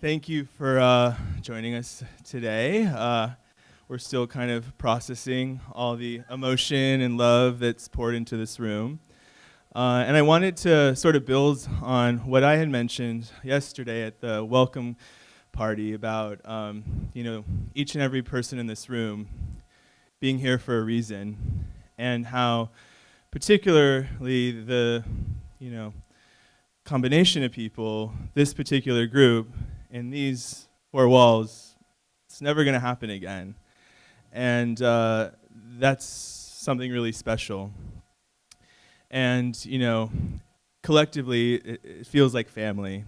Thank you for joining us today. We're still kind of processing all the emotion and love that's poured into this room. And I wanted to sort of build on what I had mentioned yesterday at the welcome party about, each and every person in this room being here for a reason, and how particularly the, combination of people, this particular group, in these four walls, it's never going to happen again. And that's something really special. And, collectively, it feels like family.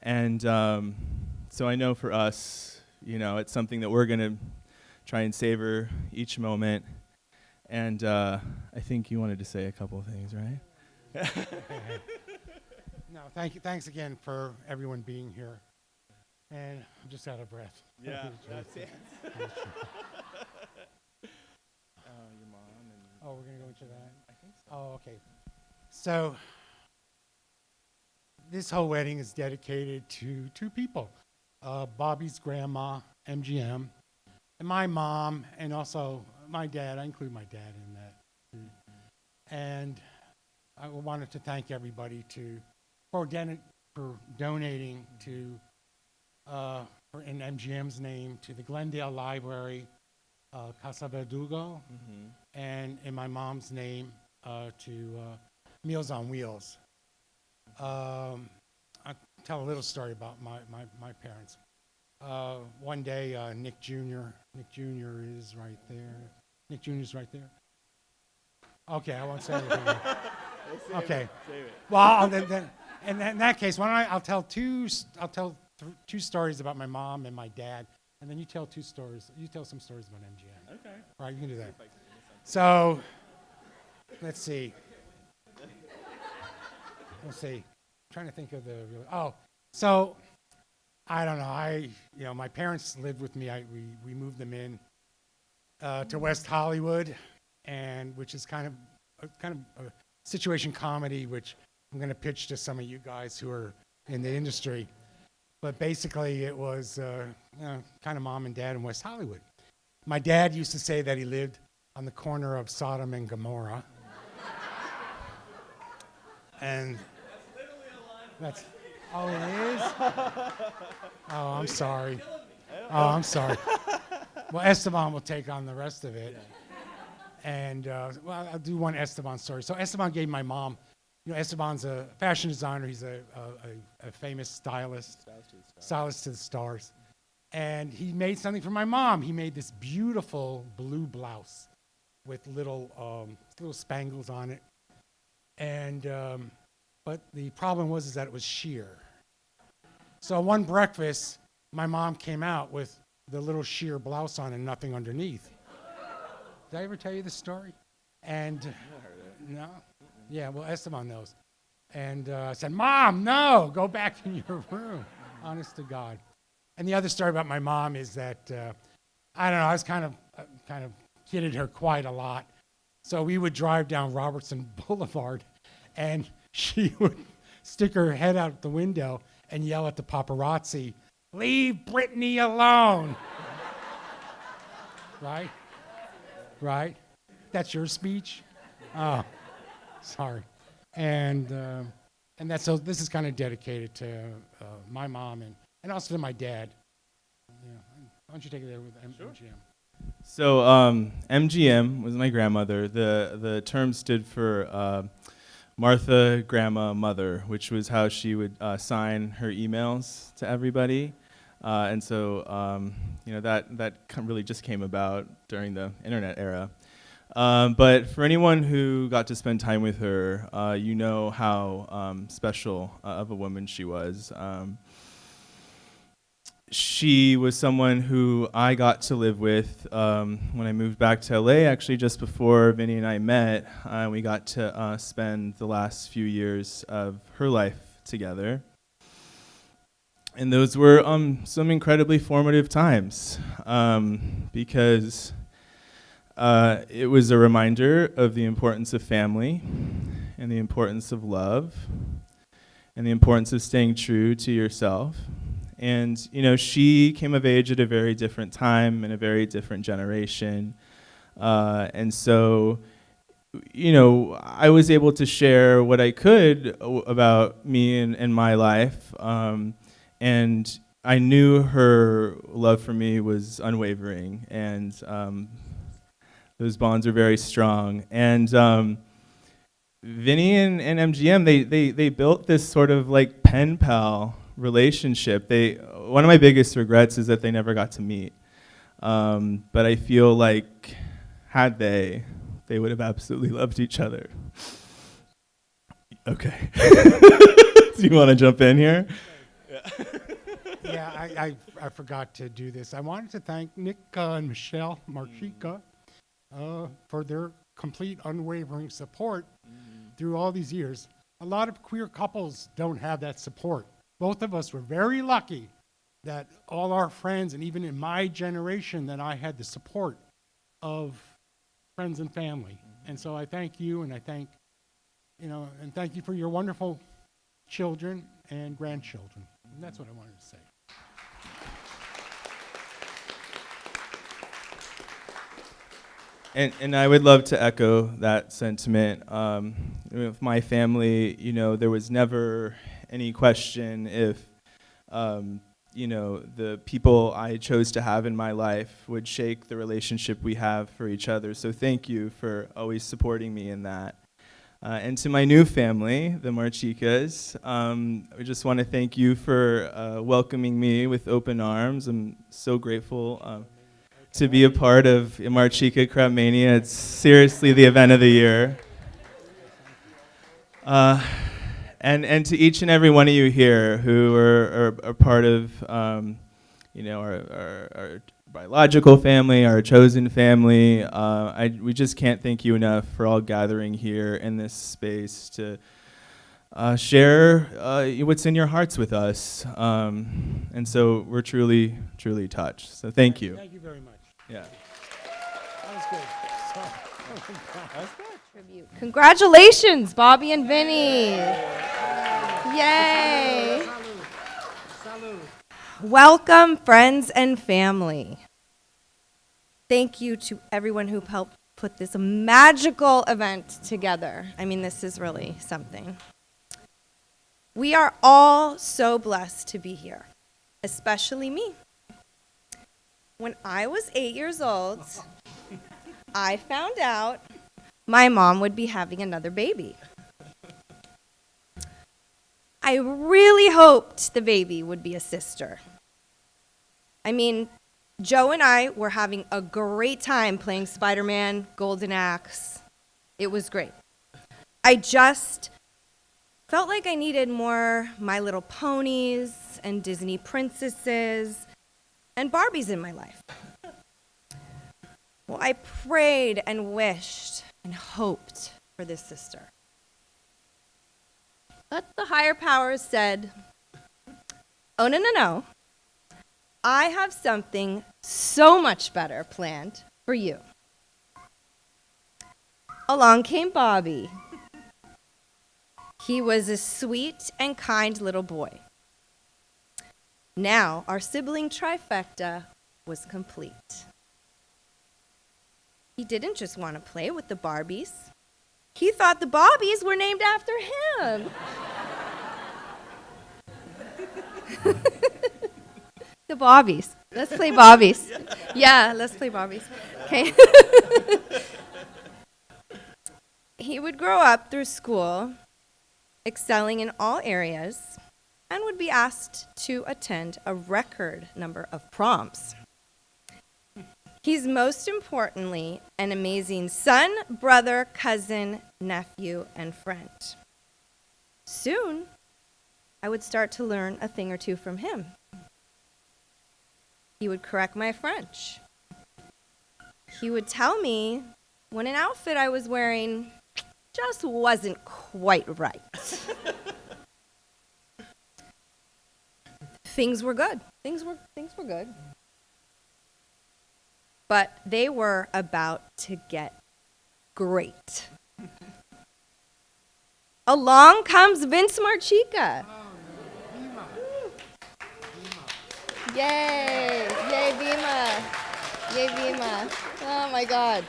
And so I know for us, it's something that we're going to try and savor each moment. And I think you wanted to say a couple of things, right? No, thank you. Thanks again for everyone being here. And I'm just out of breath. Yeah, that's it. Your mom and... Oh, we're going to go into that? I think so. Oh, okay. So this whole wedding is dedicated to two people. Bobby's grandma, MGM, and my mom, and also my dad. I include my dad in that. And I wanted to thank everybody for donating to, in MGM's name, to the Glendale Library, Casa Verdugo, and in my mom's name, to Meals on Wheels. I'll tell a little story about my parents. One day, Nick Jr. is right there. Nick Jr. is right there. Okay, I won't say anything. Okay. Save it. Well, then, in that case, I'll tell two stories about my mom and my dad, and then you tell two stories. You tell some stories about MGM. Okay. All right, you can do that. So, let's see. I'm trying to think of the real. So I don't know. My parents lived with me. We moved them in to West Hollywood, and which is kind of a situation comedy, which I'm going to pitch to some of you guys who are in the industry. But basically, it was kind of mom and dad in West Hollywood. My dad used to say that he lived on the corner of Sodom and Gomorrah. And that's oh, it is? Oh, I'm sorry. Oh, I'm sorry. Well, Esteban will take on the rest of it. And, I'll do one Esteban story. So Esteban gave my mom, Esteban's a fashion designer. He's a famous stylist to the stars. And he made something for my mom. He made this beautiful blue blouse with little spangles on it. And, but the problem was that it was sheer. So one breakfast, my mom came out with the little sheer blouse on and nothing underneath. Did I ever tell you this story? And no? Yeah, well, Esteban knows. And I said, Mom, no, go back in your room. Honest to God. And the other story about my mom is that, I don't know, I was kind of kidded her quite a lot. So we would drive down Robertson Boulevard, and she would stick her head out the window and yell at the paparazzi, "Leave Brittany alone." Right? Right? That's your speech? Oh, sorry. And so this is kind of dedicated to my mom and also to my dad. Yeah. Why don't you take it there with MGM? Sure. So MGM was my grandmother. The term stood for Martha, Grandma, Mother, which was how she would sign her emails to everybody. And so, that really just came about during the internet era. But for anyone who got to spend time with her, you know how special of a woman she was. She was someone who I got to live with when I moved back to LA, actually just before Vinny and I met. We got to spend the last few years of her life together. And those were some incredibly formative times because it was a reminder of the importance of family and the importance of love and the importance of staying true to yourself And, she came of age at a very different time in a very different generation. And so, I was able to share what I could about me and my life. And I knew her love for me was unwavering, and those bonds are very strong. And Vinny and MGM, they built this sort of like pen pal relationship. One of my biggest regrets is that they never got to meet. But I feel like had they would have absolutely loved each other. Okay. Do you want to jump in here? Yeah, I forgot to do this. I wanted to thank Nick and Michelle Marchica for their complete unwavering support through all these years. A lot of queer couples don't have that support. Both of us were very lucky that all our friends, and even in my generation, that I had the support of friends and family. And so I thank you, and I thank, and thank you for your wonderful children and grandchildren. And that's what I wanted to say. And I would love to echo that sentiment. With my family, there was never any question if, the people I chose to have in my life would shake the relationship we have for each other. So thank you for always supporting me in that. And to my new family, the Marchicas, I just want to thank you for welcoming me with open arms. I'm so grateful to be a part of Marchica Crab Mania. It's seriously the event of the year. And to each and every one of you here who are part of, our biological family, our chosen family, we just can't thank you enough for all gathering here in this space to share what's in your hearts with us. And so we're truly, truly touched. So thank you. Thank you very much. Yeah. That was good. Tribute. Congratulations, Bobby and Vinny. Yay. Salud. Welcome, friends and family. Thank you to everyone who helped put this magical event together. I mean, this is really something. We are all so blessed to be here, especially me. When I was 8 years old, I found out my mom would be having another baby. I really hoped the baby would be a sister. I mean, Joe and I were having a great time playing Spider-Man, Golden Axe. It was great. I just felt like I needed more My Little Ponies and Disney princesses and Barbies in my life. Well, I prayed and wished and hoped for this sister. But the higher powers said, oh, no. I have something so much better planned for you. Along came Bobby. He was a sweet and kind little boy. Now our sibling trifecta was complete. He didn't just want to play with the Barbies. He thought the Bobbies were named after him. The Bobbies. Let's play Bobbies. Yeah, let's play Bobbies. Okay. He would grow up through school, excelling in all areas, and would be asked to attend a record number of proms. He's most importantly an amazing son, brother, cousin, nephew, and friend. Soon, I would start to learn a thing or two from him. He would correct my French. He would tell me when an outfit I was wearing just wasn't quite right. Things were good. Things were good. But they were about to get great. Along comes Vince Marchica. Yay! Yay, Vima! Yay, Vima! Oh my God.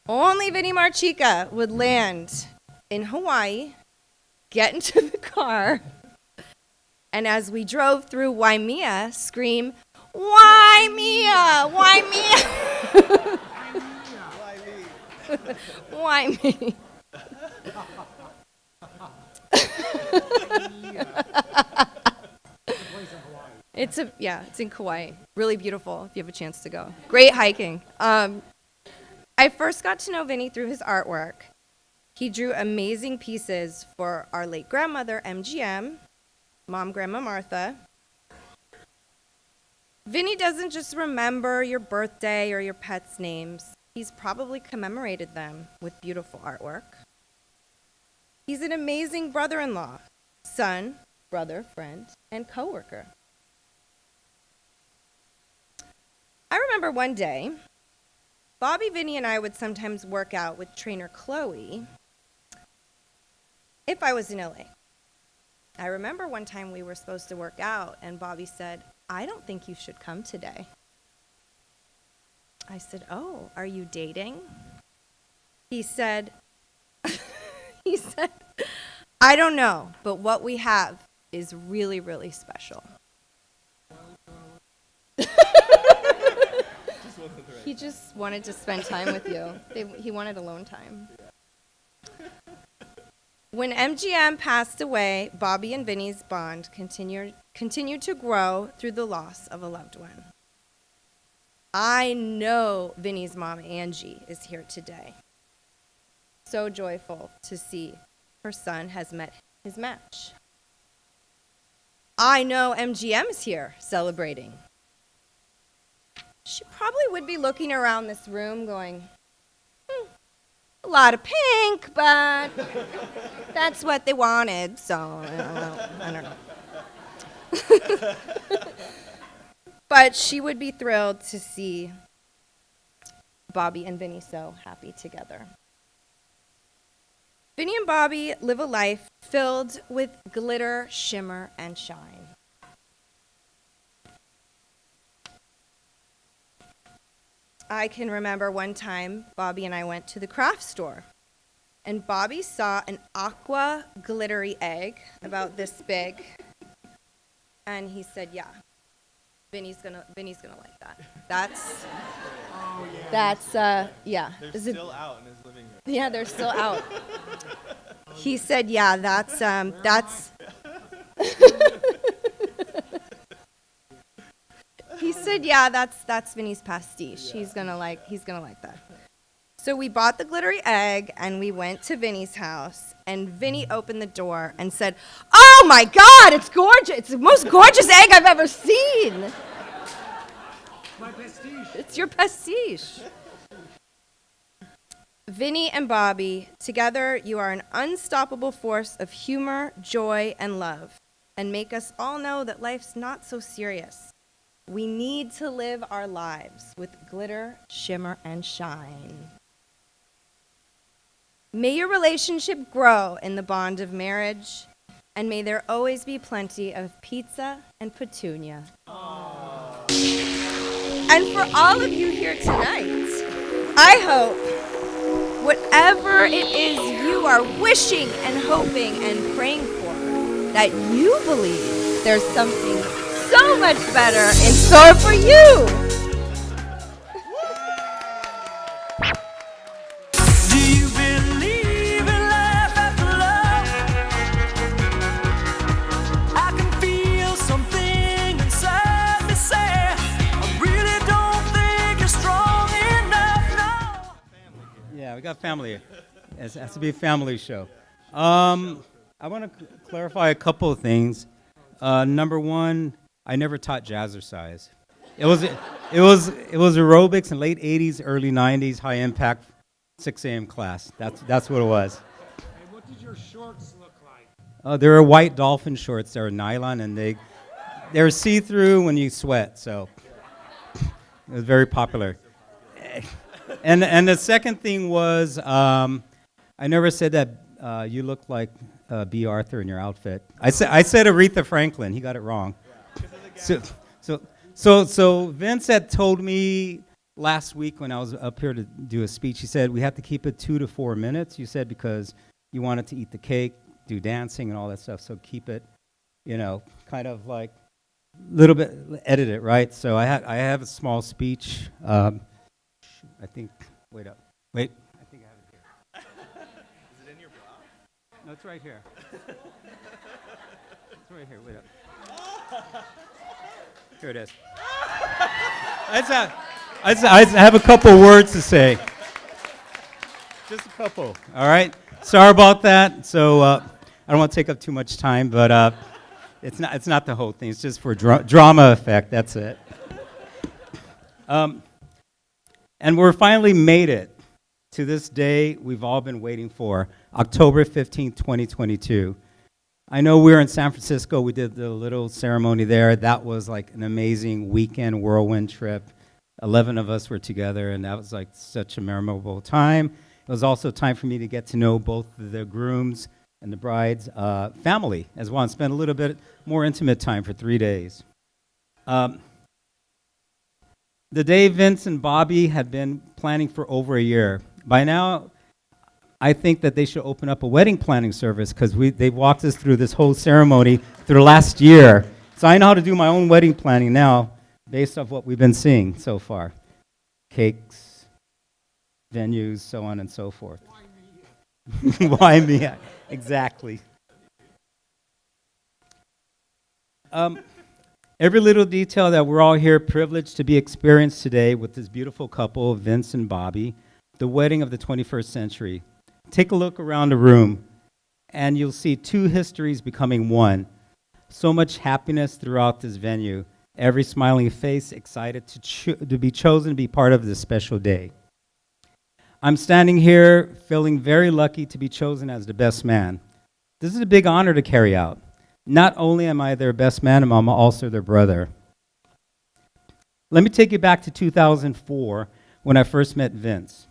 Only Vinny Marchica would land in Hawaii, get into the car, and as we drove through Waimea, scream, Waimea! Waimea! Why me? It's in Kauai. Really beautiful if you have a chance to go. Great hiking. I first got to know Vinny through his artwork. He drew amazing pieces for our late grandmother, MGM, Mom, Grandma Martha. Vinny doesn't just remember your birthday or your pets' names. He's probably commemorated them with beautiful artwork. He's an amazing brother-in-law, son, brother, friend, and coworker. I remember one day, Bobby, Vinny, and I would sometimes work out with trainer Chloe if I was in LA. I remember one time we were supposed to work out, and Bobby said, I don't think you should come today. I said, oh, are you dating? He said, I don't know, but what we have is really, really special. He just wanted to spend time with you. He wanted alone time. When MGM passed away, Bobby and Vinny's bond continued to grow through the loss of a loved one. I know Vinny's mom, Angie, is here today. So joyful to see her son has met his match. I know MGM is here celebrating. She probably would be looking around this room going, a lot of pink, but that's what they wanted, so I don't know. But she would be thrilled to see Bobby and Vinny so happy together. Vinny and Bobby live a life filled with glitter, shimmer, and shine. I can remember one time Bobby and I went to the craft store, and Bobby saw an aqua glittery egg about this big, and he said, yeah, Vinny's gonna like that. Yeah. They're still out in his living room. Yeah, they're still out. He said, yeah, that's He said, yeah, that's Vinny's pastiche. Yeah. He's gonna like that. So we bought the glittery egg and we went to Vinny's house, and Vinny opened the door and said, oh my God, it's gorgeous. It's the most gorgeous egg I've ever seen. My pastiche. It's your pastiche. Vinny and Bobby, together you are an unstoppable force of humor, joy, and love, and make us all know that life's not so serious. We need to live our lives with glitter, shimmer, and shine. May your relationship grow in the bond of marriage, and may there always be plenty of pizza and petunia. Aww. And for all of you here tonight, I hope whatever it is you are wishing and hoping and praying for, that you believe there's something so much better in store for you. Do you believe in life after love? I can feel something inside me say, I really don't think you're strong enough, no. Yeah, we got family. It has to be a family show. I want to clarify a couple of things. Number one, I never taught jazzercise. It was aerobics in late 80s, early 90s, high impact, 6 a.m. class. That's what it was. And what did your shorts look like? They were white dolphin shorts. They were nylon, and they're see-through when you sweat. So it was very popular. And the second thing was, I never said that you look like B. Arthur in your outfit. I said Aretha Franklin. He got it wrong. So Vince had told me last week when I was up here to do a speech, he said we have to keep it 2 to 4 minutes. You said because you wanted to eat the cake, do dancing and all that stuff. So keep it, kind of like a little bit, edit it, right? So I have a small speech. I think, wait. I think I have it here. Is it in your bra? No, it's right here. It's right here, wait up. Here it is. I have a couple words to say. Just a couple, all right? Sorry about that. So I don't want to take up too much time, but it's not the whole thing. It's just for drama effect, that's it. And we're finally made it to this day we've all been waiting for, October 15th, 2022. I know we were in San Francisco. We did the little ceremony there. That was like an amazing weekend whirlwind trip. 11 of us were together, and that was like such a memorable time. It was also time for me to get to know both the grooms and the bride's family as well, and spend a little bit more intimate time for 3 days. The day Vince and Bobby had been planning for over a year. By now, I think that they should open up a wedding planning service because they've walked us through this whole ceremony through the last year. So I know how to do my own wedding planning now based off what we've been seeing so far. Cakes, venues, so on and so forth. Why me? Why me? Exactly. Every little detail that we're all here privileged to be experienced today with this beautiful couple, Vince and Bobby, the wedding of the 21st century. Take a look around the room, and you'll see two histories becoming one. So much happiness throughout this venue. Every smiling face excited to be chosen to be part of this special day. I'm standing here feeling very lucky to be chosen as the best man. This is a big honor to carry out. Not only am I their best man, I'm also their brother. Let me take you back to 2004 when I first met Vince.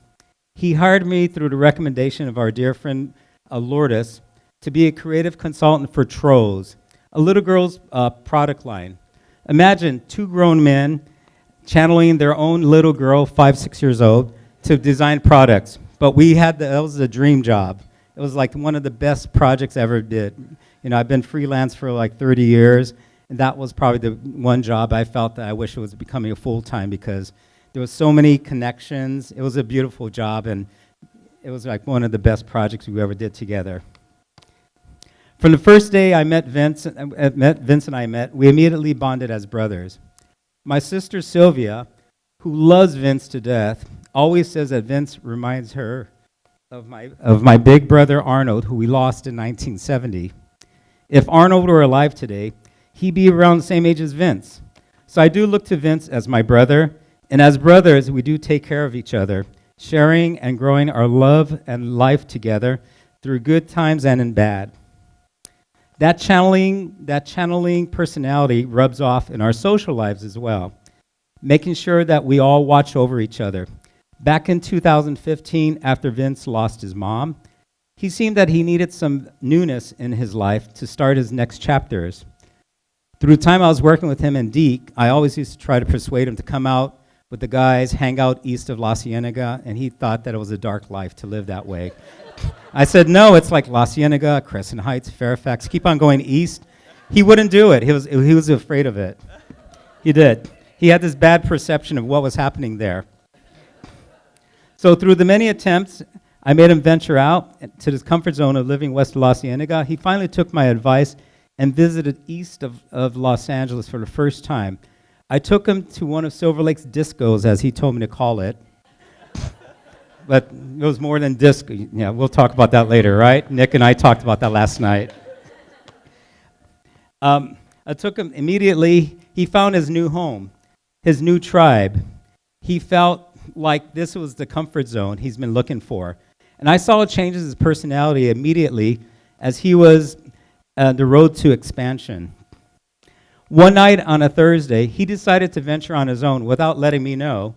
He hired me through the recommendation of our dear friend Lourdes to be a creative consultant for Trolls, a little girl's product line. Imagine two grown men channeling their own little girl, 5, 6 years old, to design products. But that was a dream job. It was like one of the best projects I ever did. I've been freelance for like 30 years, and that was probably the one job I felt that I wish it was becoming a full-time because there was so many connections. It was a beautiful job, and it was like one of the best projects we ever did together. From the first day I met Vince and I met, we immediately bonded as brothers. My sister Sylvia, who loves Vince to death, always says that Vince reminds her of my big brother Arnold, who we lost in 1970. If Arnold were alive today, he'd be around the same age as Vince. So I do look to Vince as my brother, and as brothers, we do take care of each other, sharing and growing our love and life together through good times and in bad. That channeling personality rubs off in our social lives as well, making sure that we all watch over each other. Back in 2015, after Vince lost his mom, he seemed that he needed some newness in his life to start his next chapters. Through the time I was working with him in Deke, I always used to try to persuade him to come out with the guys, hang out east of La Cienega, and he thought that it was a dark life to live that way. I said, no, it's like La Cienega, Crescent Heights, Fairfax, keep on going east. He wouldn't do it. He was afraid of it. He did. He had this bad perception of what was happening there. So through the many attempts, I made him venture out to his comfort zone of living west of La Cienega. He finally took my advice and visited east of Los Angeles for the first time. I took him to one of Silver Lake's discos, as he told me to call it. But it was more than disco. Yeah, we'll talk about that later, right? Nick and I talked about that last night. I took him immediately. He found his new home, his new tribe. He felt like this was the comfort zone he's been looking for. And I saw changes in his personality immediately as he was the road to expansion. One night on a Thursday, he decided to venture on his own without letting me know.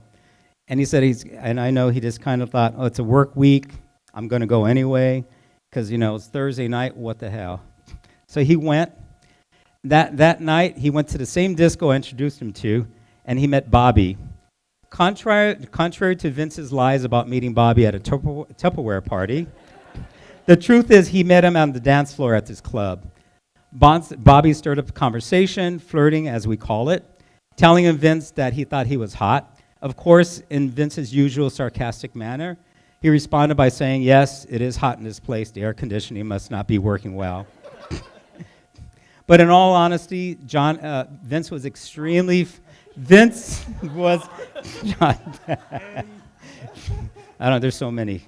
And he said, and I know he just kind of thought, oh, it's a work week. I'm going to go anyway. because, it's Thursday night, what the hell. So he went. That night, he went to the same disco I introduced him to, and he met Bobby. Contrary to Vince's lies about meeting Bobby at a Tupperware party, the truth is he met him on the dance floor at this club. Bobby stirred up a conversation, flirting as we call it, telling him Vince that he thought he was hot. Of course, in Vince's usual sarcastic manner, he responded by saying, "Yes, it is hot in this place. The air conditioning must not be working well." But in all honesty, Vince was extremely. Vince was. I don't know. There's so many.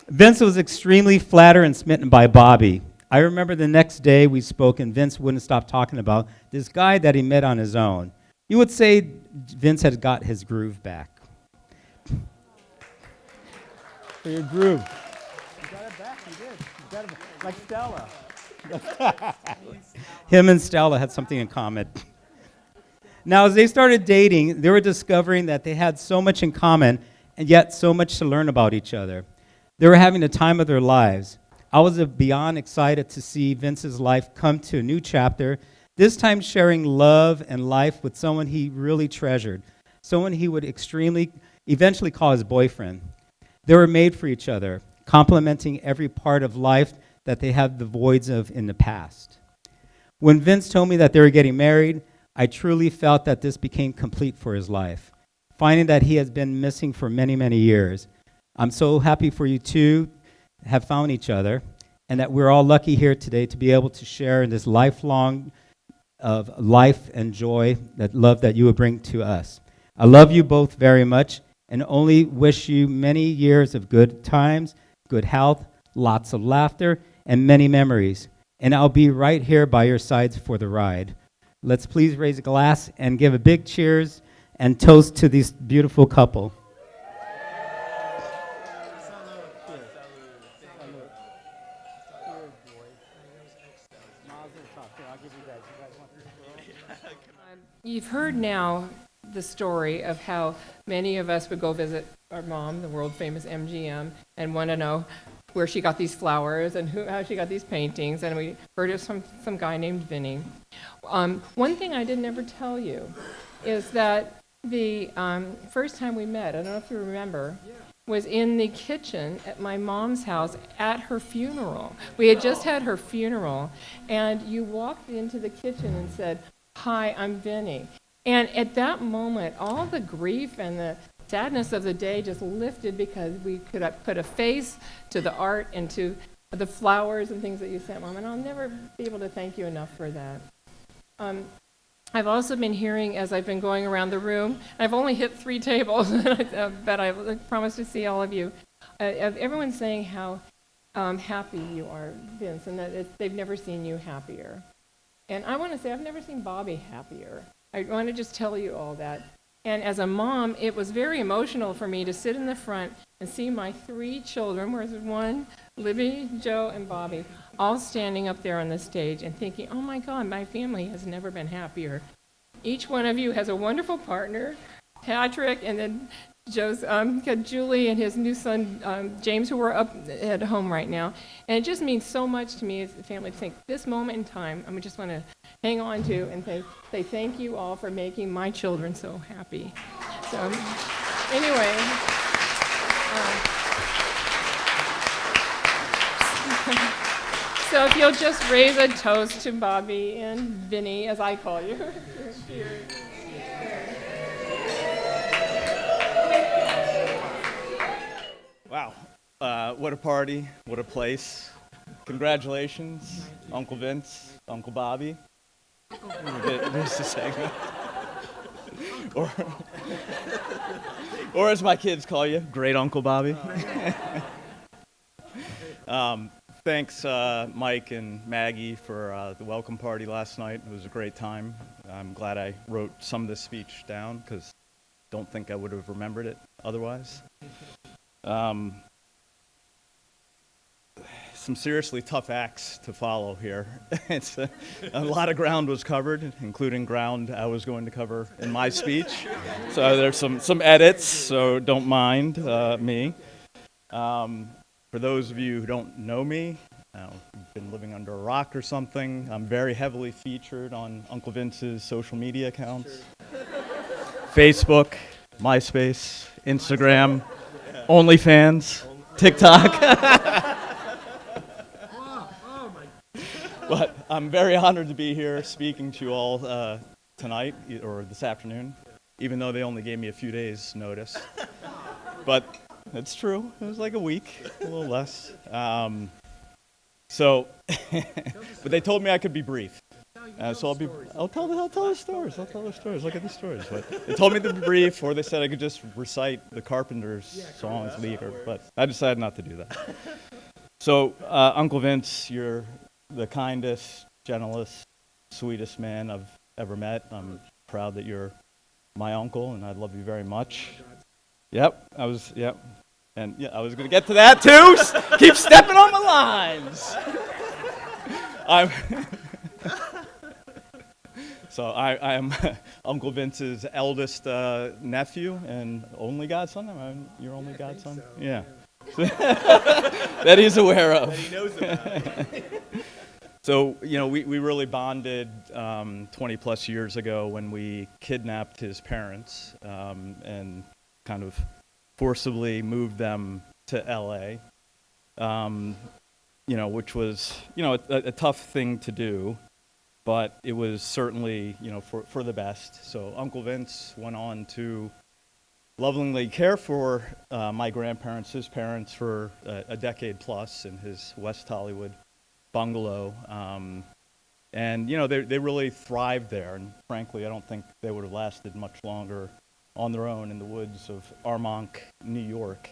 Vince was extremely flattered and smitten by Bobby. I remember the next day we spoke, and Vince wouldn't stop talking about this guy that he met on his own. You would say Vince had got his groove back. For your groove. You got it back. You did. You got it back. Like Stella. Him and Stella had something in common. Now, as they started dating, they were discovering that they had so much in common and yet so much to learn about each other. They were having the time of their lives. I was beyond excited to see Vince's life come to a new chapter, this time sharing love and life with someone he really treasured, someone he would eventually call his boyfriend. They were made for each other, complementing every part of life that they had the voids of in the past. When Vince told me that they were getting married, I truly felt that this became complete for his life, finding that he has been missing for many, many years. I'm so happy for you two have found each other, and that we're all lucky here today to be able to share in this lifelong of life and joy, that love that you would bring to us. I love you both very much, and only wish you many years of good times, good health, lots of laughter, and many memories. And I'll be right here by your sides for the ride. Let's please raise a glass and give a big cheers and toast to this beautiful couple. You've heard now the story of how many of us would go visit our mom, the world-famous MGM, and want to know where she got these flowers and how she got these paintings, and we heard of some guy named Vinny. One thing I didn't ever tell you is that the first time we met, I don't know if you remember, was in the kitchen at my mom's house at her funeral. We had just had her funeral, and you walked into the kitchen and said, "Hi, I'm Vinny." And at that moment, all the grief and the sadness of the day just lifted because we could put a face to the art and to the flowers and things that you sent, Mom. And I'll never be able to thank you enough for that. I've also been hearing, as I've been going around the room, I've only hit 3 tables, but I promise to see all of you, of everyone saying how happy you are, Vince, and that they've never seen you happier. And I want to say I've never seen Bobby happier. I want to just tell you all that. And as a mom, it was very emotional for me to sit in the front and see my 3 children, where's one, Libby, Joe, and Bobby, all standing up there on the stage and thinking, oh my God, my family has never been happier. Each one of you has a wonderful partner, Patrick, and then Joe's got Julie and his new son, James, who are up at home right now. And it just means so much to me as a family to think this moment in time, I just want to hang on to and say thank you all for making my children so happy. So anyway, so if you'll just raise a toast to Bobby and Vinny, as I call you. Cheers. Wow, what a party, what a place. Congratulations, Uncle Vince, Uncle Bobby. There's the segment. or as my kids call you, Great Uncle Bobby. Thanks, Mike and Maggie, for the welcome party last night. It was a great time. I'm glad I wrote some of this speech down, because I don't think I would have remembered it otherwise. Some seriously tough acts to follow here. It's a lot of ground was covered, including ground I was going to cover in my speech. So there's some edits, so don't mind me. For those of you who don't know me, you've been living under a rock or something, I'm very heavily featured on Uncle Vince's social media accounts. Facebook, MySpace, Instagram, OnlyFans, TikTok. But I'm very honored to be here speaking to you all tonight or this afternoon, even though they only gave me a few days' notice. But it's true. It was like a week, a little less. But they told me I could be brief. So I'll tell the stories. I'll tell the stories. Look at the stories. But they told me to be brief, or they said I could just recite the Carpenters songs leader. But I decided not to do that. So Uncle Vince, you're the kindest, gentlest, sweetest man I've ever met. I'm proud that you're my uncle, and I love you very much. Yep. And yeah, I was going to get to that too. Keep stepping on my lines. I am Uncle Vince's eldest nephew and only godson. Am I your only godson? So, yeah. That he's aware of. That he knows about. So, we really bonded 20 plus years ago when we kidnapped his parents and kind of forcibly moved them to LA, which was, a tough thing to do, but it was certainly, for the best. So Uncle Vince went on to lovingly care for my grandparents, his parents, for a decade plus in his West Hollywood bungalow. And, they really thrived there. And frankly, I don't think they would have lasted much longer on their own in the woods of Armonk, New York.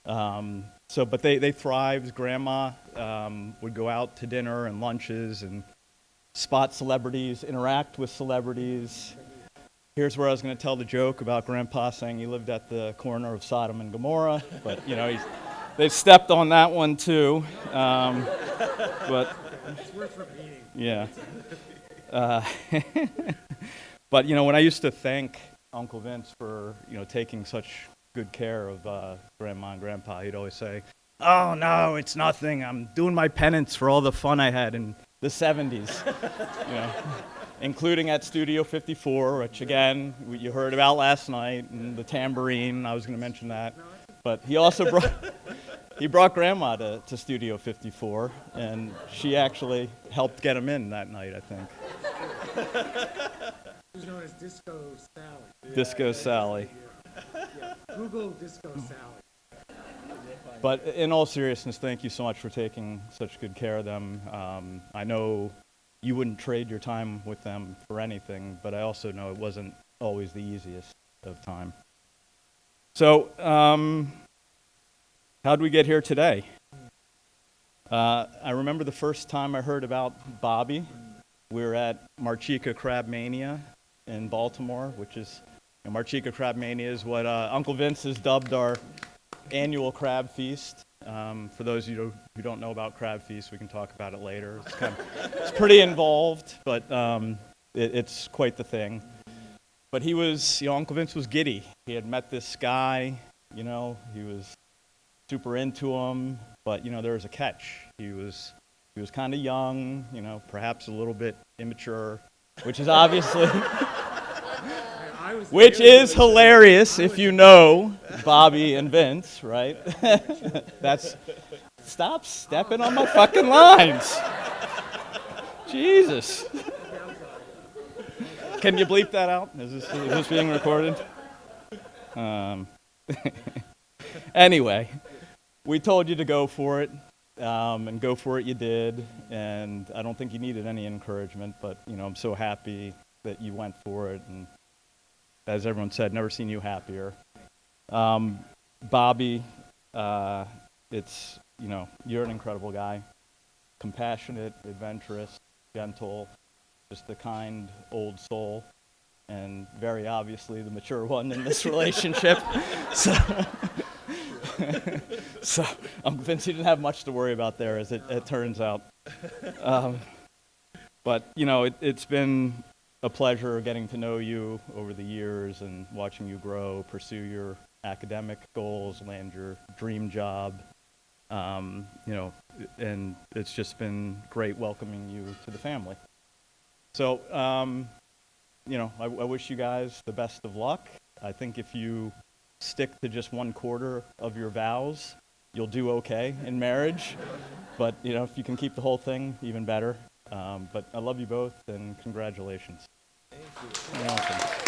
But they thrived. Grandma would go out to dinner and lunches and spot celebrities, interact with celebrities. Here's where I was going to tell the joke about Grandpa saying he lived at the corner of Sodom and Gomorrah, but they stepped on that one too. But it's worth repeating. Yeah. But when I used to thank Uncle Vince for taking such good care of Grandma and Grandpa, he'd always say, "Oh no, it's nothing. I'm doing my penance for all the fun I had in the '70s." Including at Studio 54, which again you heard about last night, and the tambourine. I was going to mention that, but he also brought Grandma to Studio 54, and she actually helped get him in that night, I think. Who's known as Disco Sally. Disco Sally. Yeah. Google Disco Sally. But in all seriousness, thank you so much for taking such good care of them. I know you wouldn't trade your time with them for anything, but I also know it wasn't always the easiest of time. So, how'd we get here today? I remember the first time I heard about Bobby. We were at Marchica Crab Mania in Baltimore, which is, Marchica Crab Mania is what Uncle Vince has dubbed our annual crab feast. For those of you who don't know about Crab Feast, we can talk about it later. It's pretty involved, but it's quite the thing. But he was, Uncle Vince was giddy. He had met this guy, he was super into him, but there was a catch. He was kind of young, perhaps a little bit immature, which is obviously, which is hilarious if you know Bobby and Vince, right? Stop stepping on my fucking lines. Jesus. Can you bleep that out? Is this being recorded? Anyway, we told you to go for it, and go for it you did, and I don't think you needed any encouragement, but, I'm so happy that you went for it, and as everyone said, never seen you happier. Bobby, you're an incredible guy, compassionate, adventurous, gentle, just a kind old soul, and very obviously the mature one in this relationship. So I'm convinced you didn't have much to worry about there, as it turns out. But it's been a pleasure getting to know you over the years and watching you grow, pursue your academic goals, land your dream job. You know, and it's just been great welcoming you to the family. So, you know, I wish you guys the best of luck. I think if you stick to just 1/4 of your vows, you'll do okay in marriage. But, you know, if you can keep the whole thing, even better. But I love you both, and congratulations. Thank you. You're welcome.